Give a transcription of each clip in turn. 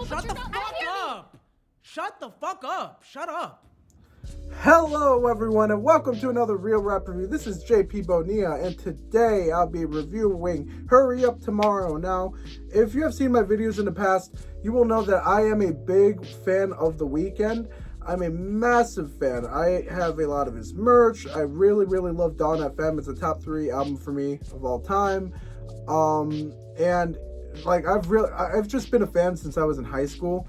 Shut the fuck up! Shut the fuck up! Shut up! Hello everyone and welcome to another Real Rap Review. This is JP Bonilla and today I'll be reviewing Hurry Up Tomorrow. Now, if you have seen my videos in the past, you will know that I am a big fan of The Weeknd. I'm a massive fan. I have a lot of his merch. I really love Dawn FM. It's a top 3 album for me of all time. And like I've just been a fan since I was in high school.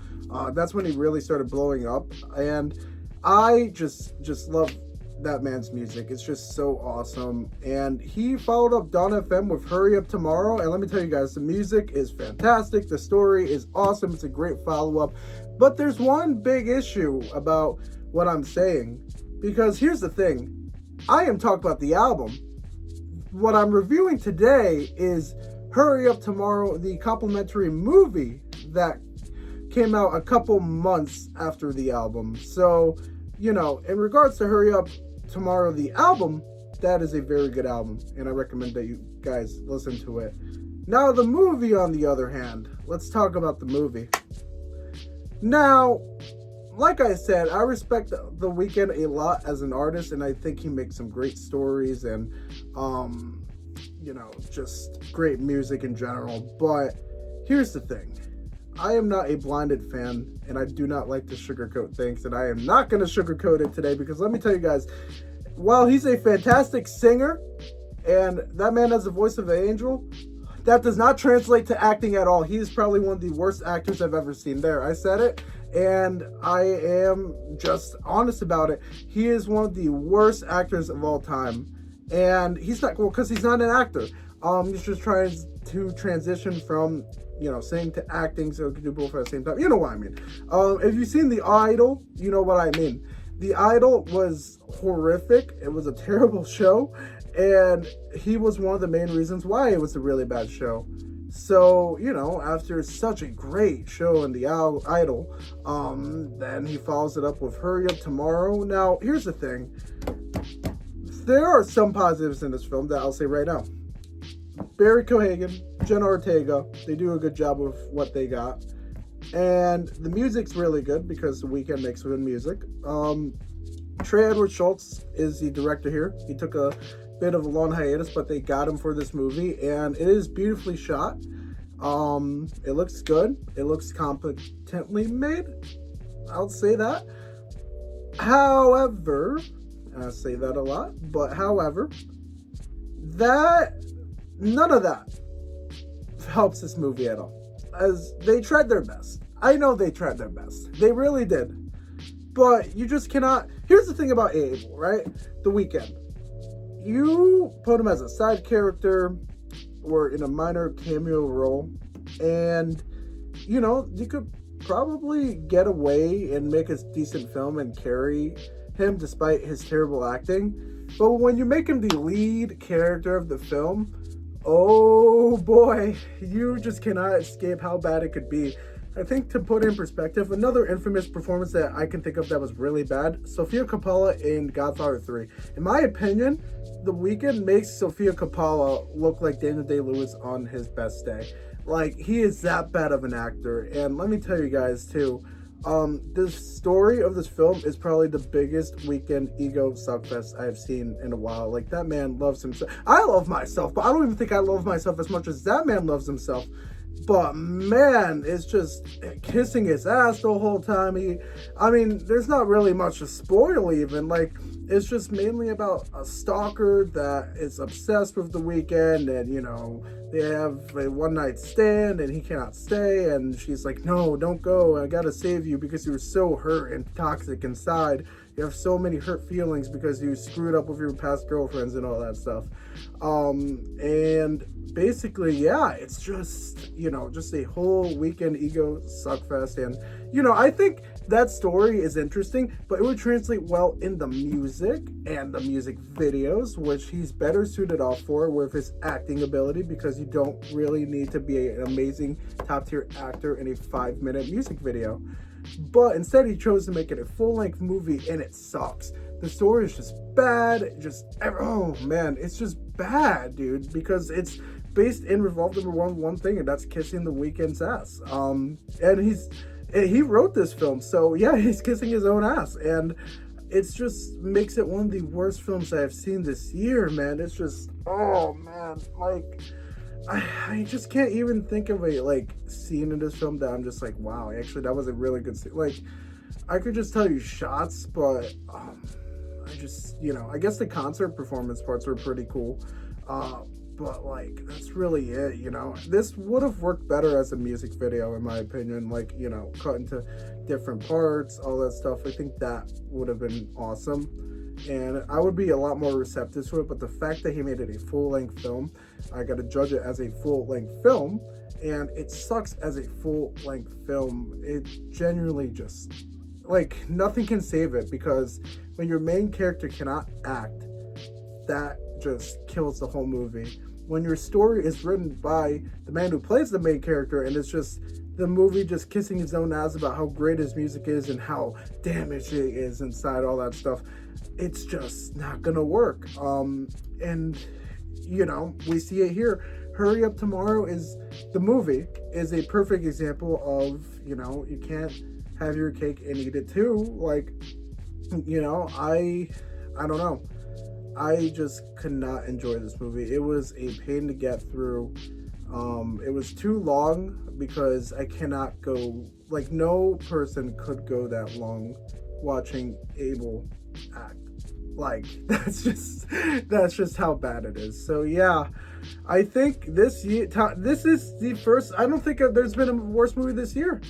That's when he really started blowing up, and I just love that man's music. It's just so awesome. And he followed up Dawn FM with Hurry Up Tomorrow. And let me tell you guys, the music is fantastic. The story is awesome. It's a great follow-up. But there's one big issue about what I'm saying. Because here's the thing. I am talking about the album. What I'm reviewing today is Hurry Up Tomorrow, the complimentary movie that came out a couple months after the album. So, you know, in regards to Hurry Up Tomorrow, the album, that is a very good album, and I recommend that you guys listen to it. Now, the movie, on the other hand, let's talk about the movie. Now, like I said, I respect The Weeknd a lot as an artist, and I think he makes some great stories and, you know, just great music in general. But here's the thing. I am not a blinded fan, and I do not like to sugarcoat things, and I am not going to sugarcoat it today because let me tell you guys, while he's a fantastic singer, and that man has the voice of an angel, that does not translate to acting at all. He is probably one of the worst actors I've ever seen. There, I said it, and I am just honest about it. He is one of the worst actors of all time, and he's not, well, because he's not an actor. He's just trying to transition from, you know, singing to acting so he can do both at the same time. You know what I mean. If you've seen The Idol, you know what I mean. The Idol was horrific. It was a terrible show. And he was one of the main reasons why it was a really bad show. So, you know, after such a great show in The Idol, then he follows it up with Hurry Up Tomorrow. Now, here's the thing. There are some positives in this film that I'll say right now. Barry Cohagen, Jenna Ortega, they do a good job of what they got. And the music's really good because The Weeknd makes good music. Trey Edward Schultz is the director here. He took a bit of a long hiatus, but they got him for this movie, and it is beautifully shot. It looks good. It looks competently made. I'll say that. However, I say that a lot, but however, none of that helps this movie at all. As they tried their best. I know they tried their best. They really did. But you just cannot. Here's the thing about Abel, right? The Weeknd. You put him as a side character or in a minor cameo role, and, you know, you could probably get away and make a decent film and carry him despite his terrible acting. But when you make him the lead character of the film, oh boy, you just cannot escape how bad it could be. I think, to put it in perspective, another infamous performance that I can think of that was really bad, Sofia Coppola in Godfather 3. In my opinion, The Weeknd makes Sofia Coppola look like Daniel Day-Lewis on his best day. Like, he is that bad of an actor. And let me tell you guys too, the story of this film is probably the biggest Weeknd ego suckfest I've seen in a while. Like, that man loves himself. I love myself, but I don't even think I love myself as much as that man loves himself. But man, it's just kissing his ass the whole time. I mean, there's not really much to spoil even. Like, it's just mainly about a stalker that is obsessed with The Weeknd, and, you know, they have a one-night stand and he cannot stay, and she's like, no, don't go, I gotta save you because you were so hurt and toxic inside. You have so many hurt feelings because you screwed up with your past girlfriends and all that stuff. And basically, yeah, it's just, you know, just a whole Weeknd ego suckfest. And, you know, I think that story is interesting, but it would translate well in the music and the music videos, which he's better suited off for with his acting ability, because you don't really need to be an amazing top-tier actor in a 5-minute music video. But instead, he chose to make it a full-length movie, and it sucks. The story is just bad. Oh man, it's just bad, dude, because it's based and revolved around one thing, and that's kissing the Weeknd's ass. And he wrote this film, so yeah, he's kissing his own ass, and it's just makes it one of the worst films I've seen this year, man. It's just, oh man, like I just can't even think of a like scene in this film that I'm just like, wow, actually that was a really good scene. Like I could just tell you shots, but I just, I guess the concert performance parts were pretty cool. But like that's really it. This would have worked better as a music video in my opinion, like, cut into different parts, all that stuff. I think that would have been awesome, and I would be a lot more receptive to it. But the fact that he made it a full-length film, I gotta judge it as a full-length film, and it sucks as a full-length film. It genuinely just, like, nothing can save it, because when your main character cannot act, that just kills the whole movie. When your story is written by the man who plays the main character, and it's just the movie just kissing his own ass about how great his music is and how damaged it is inside, all that stuff, it's just not gonna work. And we see it here. Hurry Up Tomorrow the movie is a perfect example of, you can't have your cake and eat it too. Like, I don't know. I just could not enjoy this movie. It was a pain to get through. It was too long, because I cannot go, like, no person could go that long watching Abel act. Like, that's just how bad it is. So yeah, I think this is the first, I don't think there's been a worse movie this year.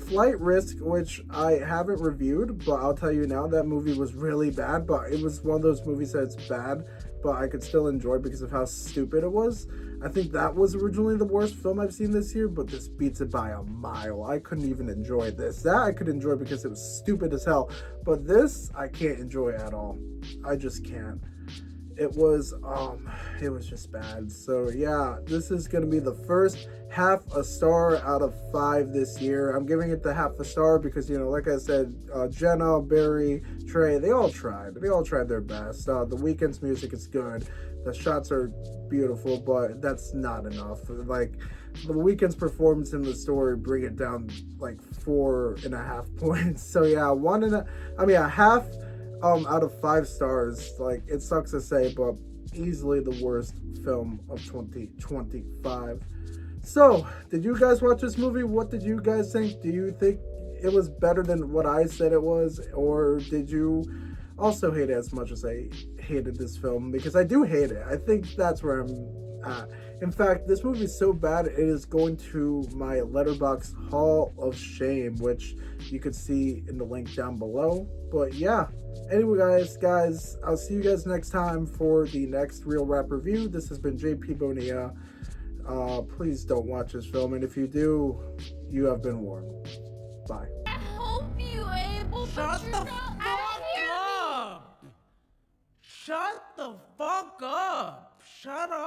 Flight Risk, which I haven't reviewed, but I'll tell you now, that movie was really bad, but it was one of those movies that's bad, but I could still enjoy because of how stupid it was. I think that was originally the worst film I've seen this year, but this beats it by a mile. I couldn't even enjoy this. That I could enjoy because it was stupid as hell, but this I can't enjoy at all. I just can't. It was just bad. So yeah, this is gonna be the first half a star out of 5 this year. I'm giving it the half a star because, like I said, Jenna, Barry, Trey, they all tried their best. The Weeknd's music is good, the shots are beautiful, but that's not enough. Like, the Weeknd's performance in the story bring it down like 4.5 points. So yeah, a half out of 5 stars. Like, it sucks to say, but easily the worst film of 2025. So, did you guys watch this movie? What did you guys think? Do you think it was better than what I said it was? Or did you also hate it as much as I hated this film? Because I do hate it. I think that's where I'm at. In fact, this movie is so bad, it is going to my Letterboxd Hall of Shame, which you could see in the link down below. But yeah, anyway, guys, I'll see you guys next time for the next Real Rap Review. This has been JP Bonilla. Please don't watch this film, and if you do, you have been warned. Bye. I hope you able, Shut but the you're not fuck here. up! Shut the fuck up! Shut up!